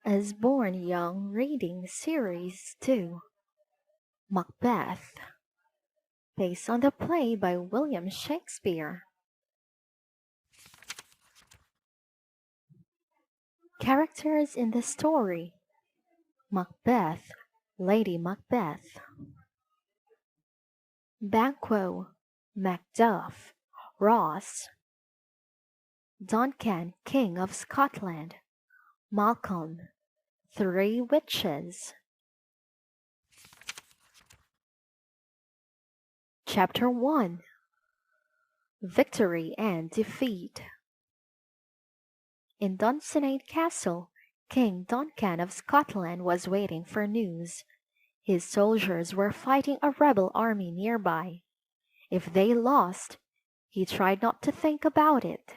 Osborne Young Reading Series 2 Macbeth, based on the play by William Shakespeare. Characters in the story: Macbeth, Lady Macbeth; Banquo, Macduff, Ross; Duncan, King of Scotland; Malcolm, Three Witches. Chapter 1: Victory and Defeat. In Dunsinane Castle, King Duncan of Scotland was waiting for news. His soldiers were fighting a rebel army nearby. If they lost, he tried not to think about it.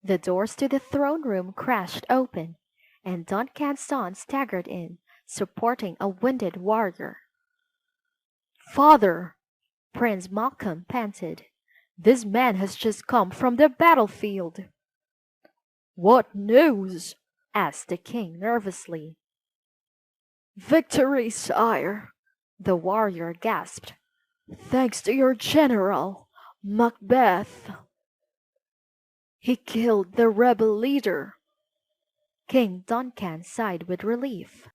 The doors to the throne room crashed open, and Duncan's son staggered in, supporting a wounded warrior. "Father," Prince Malcolm panted, "this man has just come from the battlefield." "What news?" asked the king nervously. "Victory, sire," the warrior gasped. "Thanks to your general, Macbeth. He killed the rebel leader." King Duncan sighed with relief.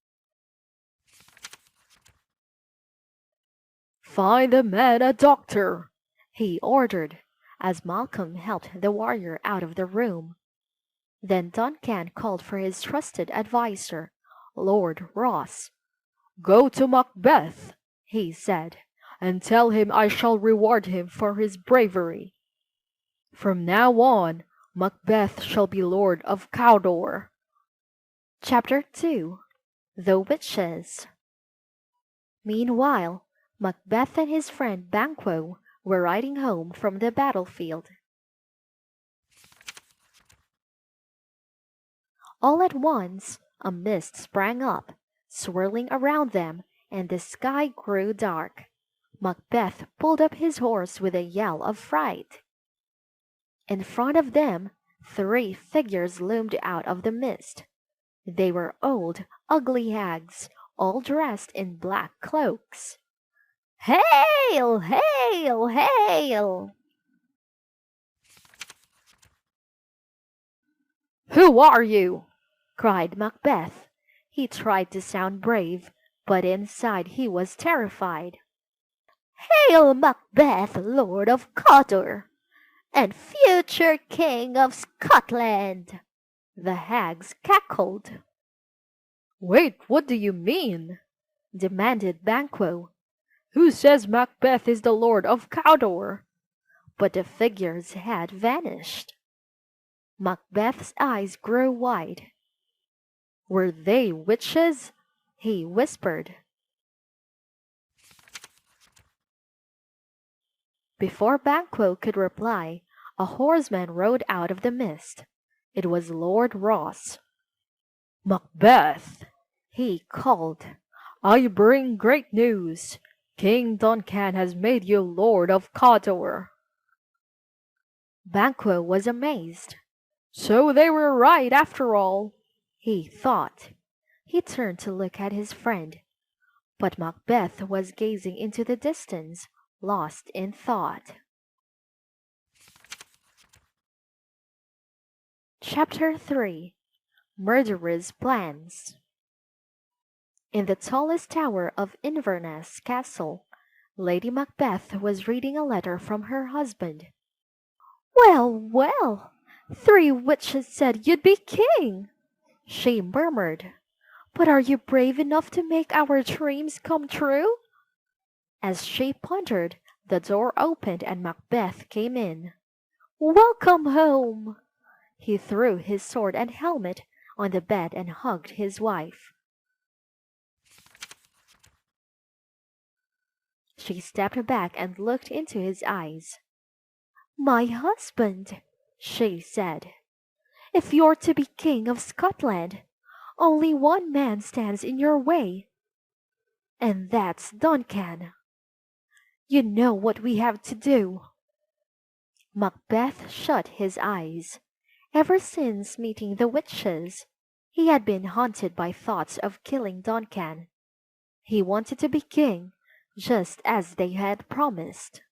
"Find the man a doctor," he ordered, as Malcolm helped the warrior out of the room. Then Duncan called for his trusted adviser, Lord Ross. "Go to Macbeth," he said, "and tell him I shall reward him for his bravery. From now on, Macbeth shall be Lord of Cawdor." Chapter 2: The Witches. Meanwhile, Macbeth and his friend Banquo were riding home from the battlefield. All at once, a mist sprang up, swirling around them, and the sky grew dark. Macbeth pulled up his horse with a yell of fright. In front of them, three figures loomed out of the mist. They were old, ugly hags, all dressed in black cloaks. "Hail! Hail! Hail!" "Who are you?" cried Macbeth. He tried to sound brave, but inside he was terrified. "Hail, Macbeth, Lord of Cawdor, and future King of Scotland!" the hags cackled. "Wait, what do you mean?" demanded Banquo. "Who says Macbeth is the Lord of Cawdor?" But the figures had vanished. Macbeth's eyes grew wide. "Were they witches?" he whispered. Before Banquo could reply, a horseman rode out of the mist. It was Lord Ross. "Macbeth," he called, "I bring great news. King Duncan has made you Lord of Cawdor." Banquo was amazed. So they were right after all, he thought. He turned to look at his friend, but Macbeth was gazing into the distance, lost in thought. Chapter 3: Murderous Plans. In the tallest tower of Inverness Castle, Lady Macbeth was reading a letter from her husband. "Well, well, three witches said you'd be king," she murmured. "But are you brave enough to make our dreams come true?" As she pondered, the door opened and Macbeth came in. "Welcome home!" He threw his sword and helmet on the bed and hugged his wife. She stepped back and looked into his eyes. "My husband," she said, "if you're to be King of Scotland, only one man stands in your way, and that's Duncan. You know what we have to do." Macbeth shut his eyes. Ever since meeting the witches, he had been haunted by thoughts of killing Duncan. He wanted to be king, just as they had promised.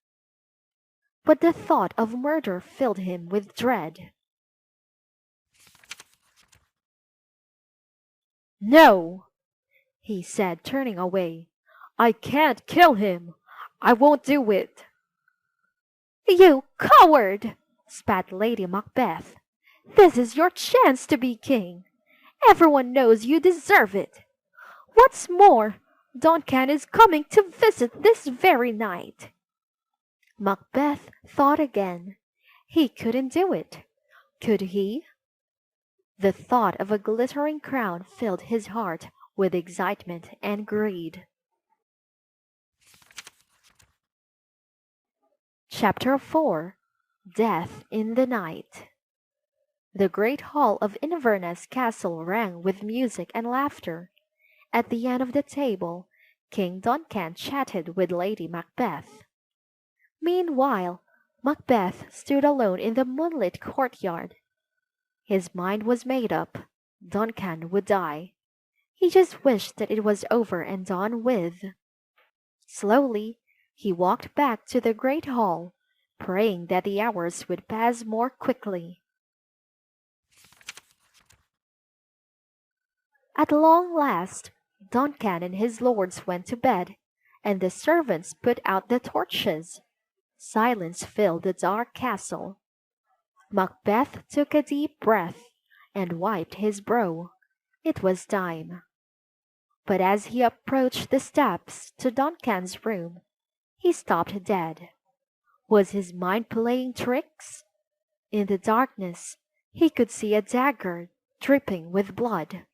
But the thought of murder filled him with dread. "No!" he said, turning away. "I can't kill him. I won't do it." "You coward!" spat Lady Macbeth. "This is your chance to be king. Everyone knows you deserve it. What's more, Duncan is coming to visit this very night." Macbeth thought again. He couldn't do it. Could he? The thought of a glittering crown filled his heart with excitement and greed. Chapter 4. Death in the Night. The great hall of Inverness Castle rang with music and laughter. At the end of the table, King Duncan chatted with Lady Macbeth. Meanwhile, Macbeth stood alone in the moonlit courtyard. His mind was made up. Duncan would die. He just wished that it was over and done with. Slowly, he walked back to the great hall, praying that the hours would pass more quickly. At long last, Duncan and his lords went to bed, and the servants put out the torches. Silence filled the dark castle. Macbeth took a deep breath and wiped his brow. It was time. But as he approached the steps to Duncan's room, he stopped dead. Was his mind playing tricks? In the darkness, he could see a dagger dripping with blood.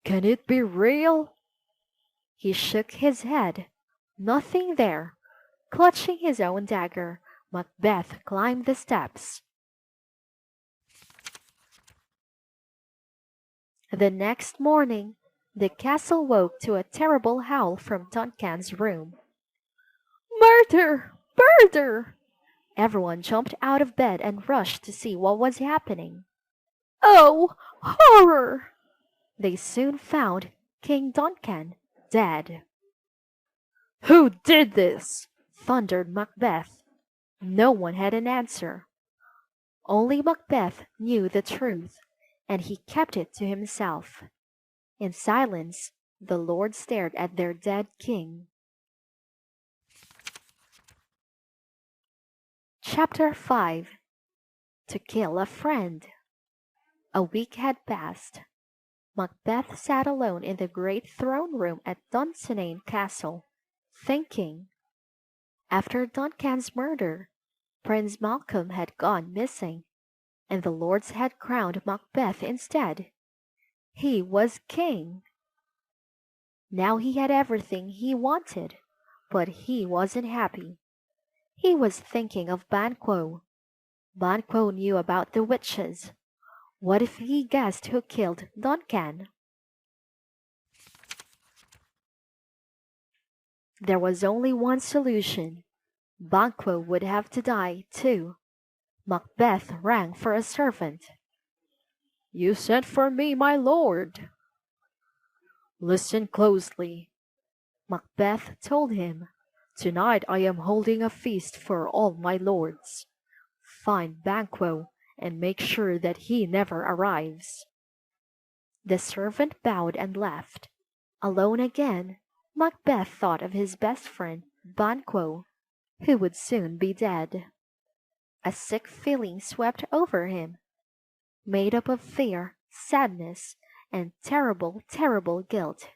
Can it be real? He shook his head. Nothing there. Clutching his own dagger, Macbeth climbed the steps. The next morning, the castle woke to a terrible howl from Duncan's room. "Murder! Murder!" Everyone jumped out of bed and rushed to see what was happening. "Oh, horror!" They soon found King Duncan dead. "Who did this?" thundered Macbeth. No one had an answer. Only Macbeth knew the truth, and he kept it to himself. In silence, the lords stared at their dead king. Chapter 5. To Kill a Friend. A week had passed. Macbeth sat alone in the great throne room at Dunsinane Castle, thinking. After Duncan's murder, Prince Malcolm had gone missing, and the lords had crowned Macbeth instead. He was king. Now he had everything he wanted, but he wasn't happy. He was thinking of Banquo. Banquo knew about the witches. What if he guessed who killed Duncan? There was only one solution. Banquo would have to die, too. Macbeth rang for a servant. "You sent for me, my lord." "Listen closely," Macbeth told him. "Tonight I am holding a feast for all my lords. Find Banquo and make sure that he never arrives." The servant bowed and left. Alone again, Macbeth thought of his best friend, Banquo, who would soon be dead. A sick feeling swept over him, made up of fear, sadness, and terrible, terrible guilt.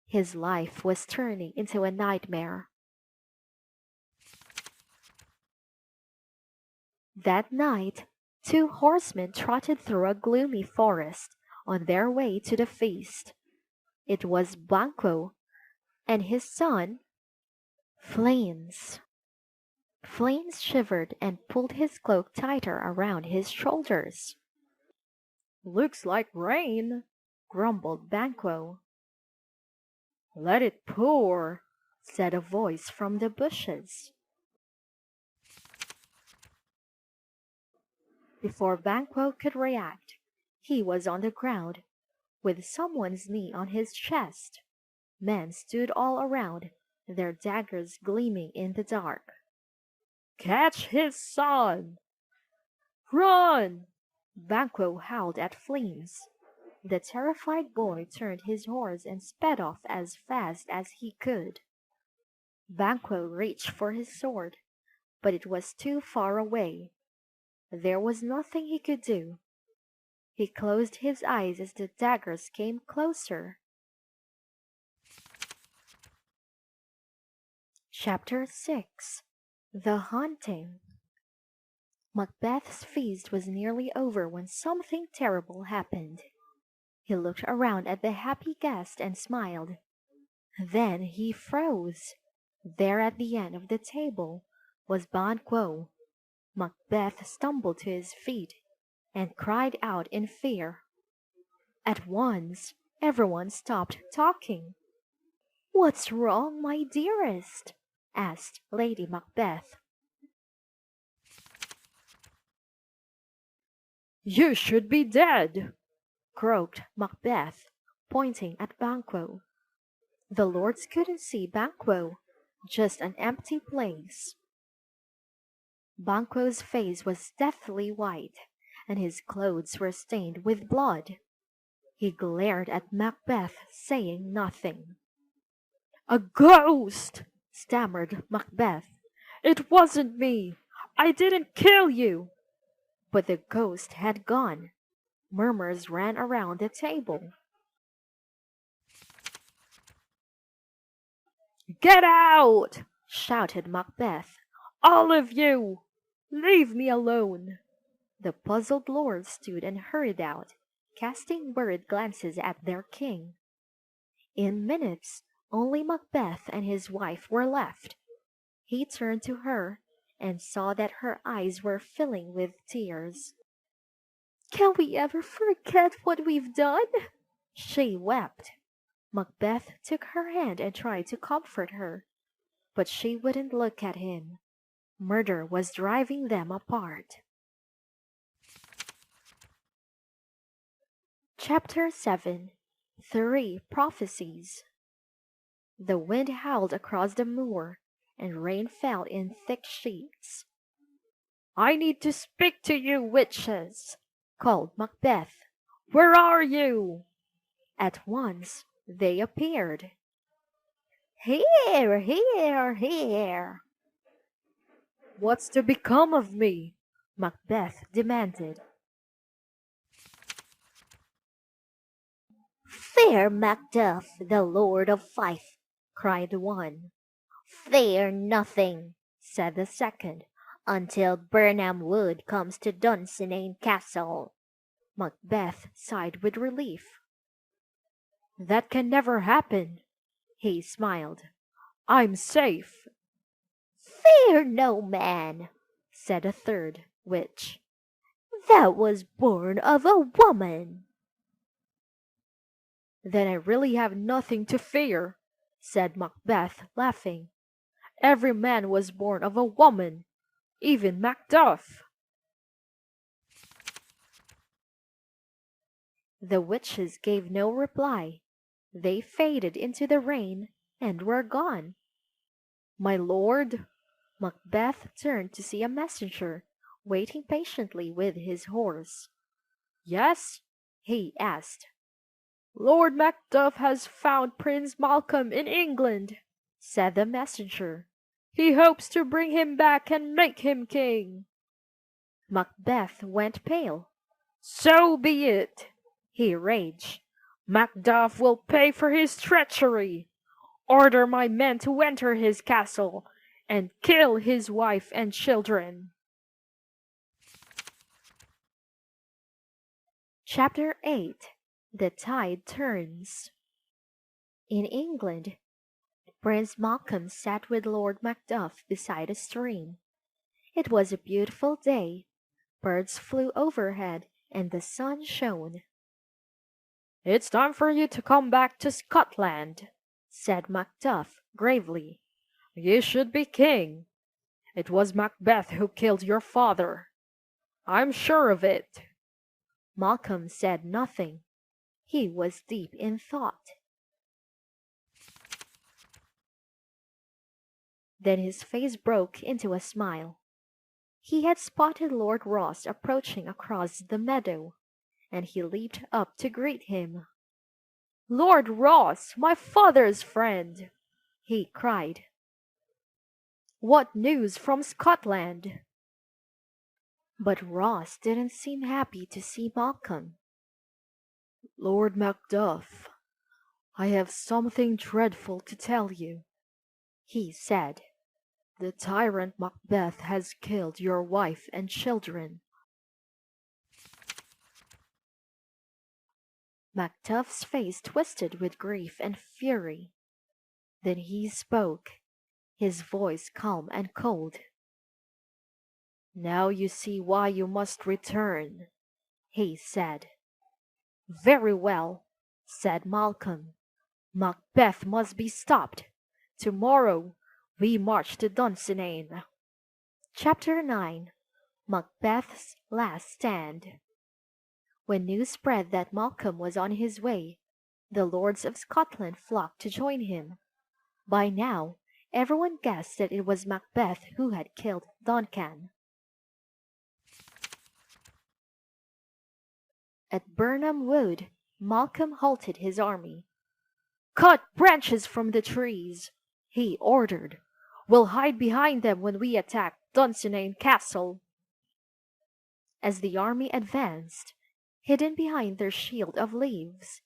His life was turning into a nightmare. That night, two horsemen trotted through a gloomy forest on their way to the feast. It was Banquo and his son, Flames. Flames shivered and pulled his cloak tighter around his shoulders. "Looks like rain," grumbled Banquo. "Let it pour," said a voice from the bushes. Before Banquo could react, he was on the ground, with someone's knee on his chest. Men stood all around, their daggers gleaming in the dark. "Catch his son! Run!" Banquo howled at Fleance. The terrified boy turned his horse and sped off as fast as he could. Banquo reached for his sword, but it was too far away. There was nothing he could do. He closed his eyes as the daggers came closer. Chapter 6. The Haunting. Macbeth's feast was nearly over when something terrible happened. He looked around at the happy guests and smiled. Then he froze. There at the end of the table was Banquo. Macbeth stumbled to his feet and cried out in fear. At once, everyone stopped talking. "What's wrong, my dearest?" asked Lady Macbeth. "You should be dead," croaked Macbeth, pointing at Banquo. The lords couldn't see Banquo, just an empty place. Banquo's face was deathly white, and his clothes were stained with blood. He glared at Macbeth, saying nothing. "A ghost!" stammered Macbeth. "It wasn't me! I didn't kill you!" But the ghost had gone. Murmurs ran around the table. "Get out!" shouted Macbeth. "All of you! Leave me alone!" The puzzled lords stood and hurried out, casting worried glances at their king. In minutes, only Macbeth and his wife were left. He turned to her and saw that her eyes were filling with tears. "Can we ever forget what we've done?" she wept. Macbeth took her hand and tried to comfort her, but she wouldn't look at him. Murder was driving them apart. Chapter 7. 3 Prophecies. The wind howled across the moor, and rain fell in thick sheets. "I need to speak to you, witches!" called Macbeth. "Where are you?" At once they appeared. "Here, here, here!" "What's to become of me?" Macbeth demanded. "Fear Macduff, the Lord of Fife!" cried one. "Fear nothing," said the second, "until Birnam Wood comes to Dunsinane Castle." Macbeth sighed with relief. "That can never happen," he smiled. "I'm safe." "Fear no man," said a third witch. "That was born of a woman." "Then I really have nothing to fear," said Macbeth, laughing. "Every man was born of a woman, even Macduff." The witches gave no reply. They faded into the rain and were gone. "My lord?" Macbeth turned to see a messenger waiting patiently with his horse. "Yes?" he asked. "Lord Macduff has found Prince Malcolm in England," said the messenger. "He hopes to bring him back and make him king." Macbeth went pale. "So be it!" he raged. "Macduff will pay for his treachery. Order my men to enter his castle and kill his wife and children." Chapter 8. The Tide Turns. In England, Prince Malcolm sat with Lord Macduff beside a stream. It was a beautiful day. Birds flew overhead and the sun shone. "It's time for you to come back to Scotland," said Macduff gravely. "You should be king. It was Macbeth who killed your father." I'm sure of it. Malcolm said nothing. He was deep in thought. Then his face broke into a smile. He had spotted Lord Ross approaching across the meadow, and he leaped up to greet him. "Lord Ross, my father's friend!" he cried. "What news from Scotland?" But Ross didn't seem happy to see Malcolm. "Lord Macduff, I have something dreadful to tell you," he said. "The tyrant Macbeth has killed your wife and children." Macduff's face twisted with grief and fury. Then he spoke, his voice calm and cold. "Now you see why you must return," he said. "Very well," said Malcolm. "Macbeth must be stopped. Tomorrow we march to Dunsinane." Chapter 9. Macbeth's Last Stand. When news spread that Malcolm was on his way, the lords of Scotland flocked to join him. By now, everyone guessed that it was Macbeth who had killed Duncan. At Birnam Wood, Malcolm halted his army. "Cut branches from the trees," he ordered. "We'll hide behind them when we attack Dunsinane Castle." As the army advanced, hidden behind their shield of leaves,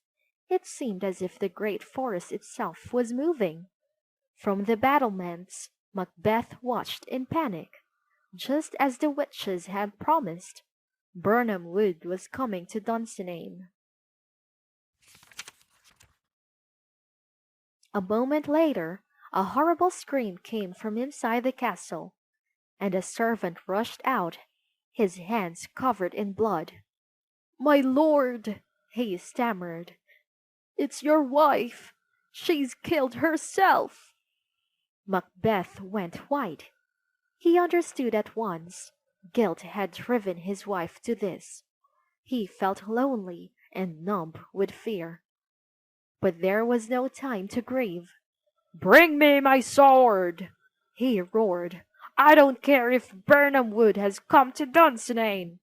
it seemed as if the great forest itself was moving. From the battlements, Macbeth watched in panic. Just as the witches had promised, Birnam Wood was coming to Dunsinane. A moment later, a horrible scream came from inside the castle, and a servant rushed out, his hands covered in blood. "My lord," he stammered, "it's your wife. She's killed herself." Macbeth went white. He understood at once. Guilt had driven his wife to this. He felt lonely and numb with fear. But there was no time to grieve. "Bring me my sword!" he roared. "I don't care if Birnam Wood has come to Dunsinane.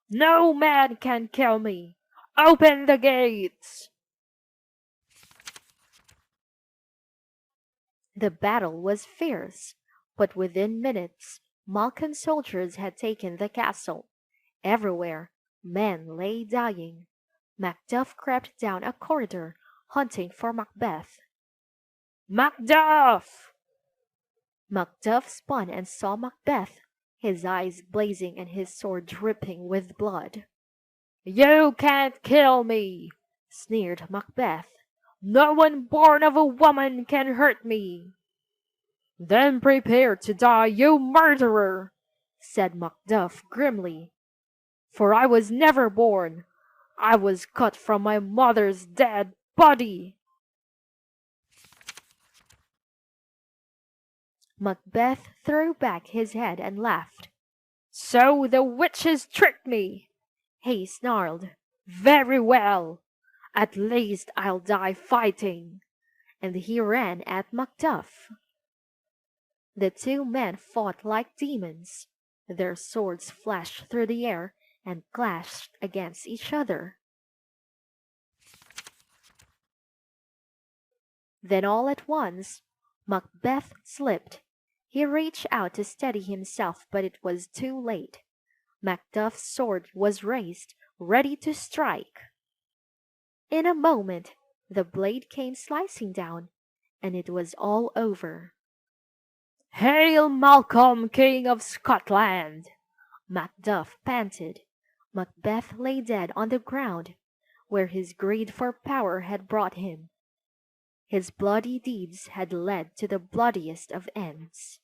No man can kill me. Open the gates!" The battle was fierce, but within minutes Malcolm's soldiers had taken the castle. Everywhere men lay dying. Macduff crept down a corridor, hunting for Macbeth. "Macduff!" Macduff spun and saw Macbeth, his eyes blazing and his sword dripping with blood. "You can't kill me," sneered Macbeth. "No one born of a woman can hurt me." "Then prepare to die, you murderer," said Macduff grimly. "For I was never born. I was cut from my mother's dead body." Macbeth threw back his head and laughed. "So the witches tricked me," he snarled. "Very well. At least I'll die fighting." And he ran at Macduff. The two men fought like demons. Their swords flashed through the air and clashed against each other. Then all at once, Macbeth slipped. He reached out to steady himself, but it was too late. Macduff's sword was raised, ready to strike. In a moment, the blade came slicing down, and it was all over. "Hail Malcolm, King of Scotland!" Macduff panted. Macbeth lay dead on the ground, where his greed for power had brought him. His bloody deeds had led to the bloodiest of ends.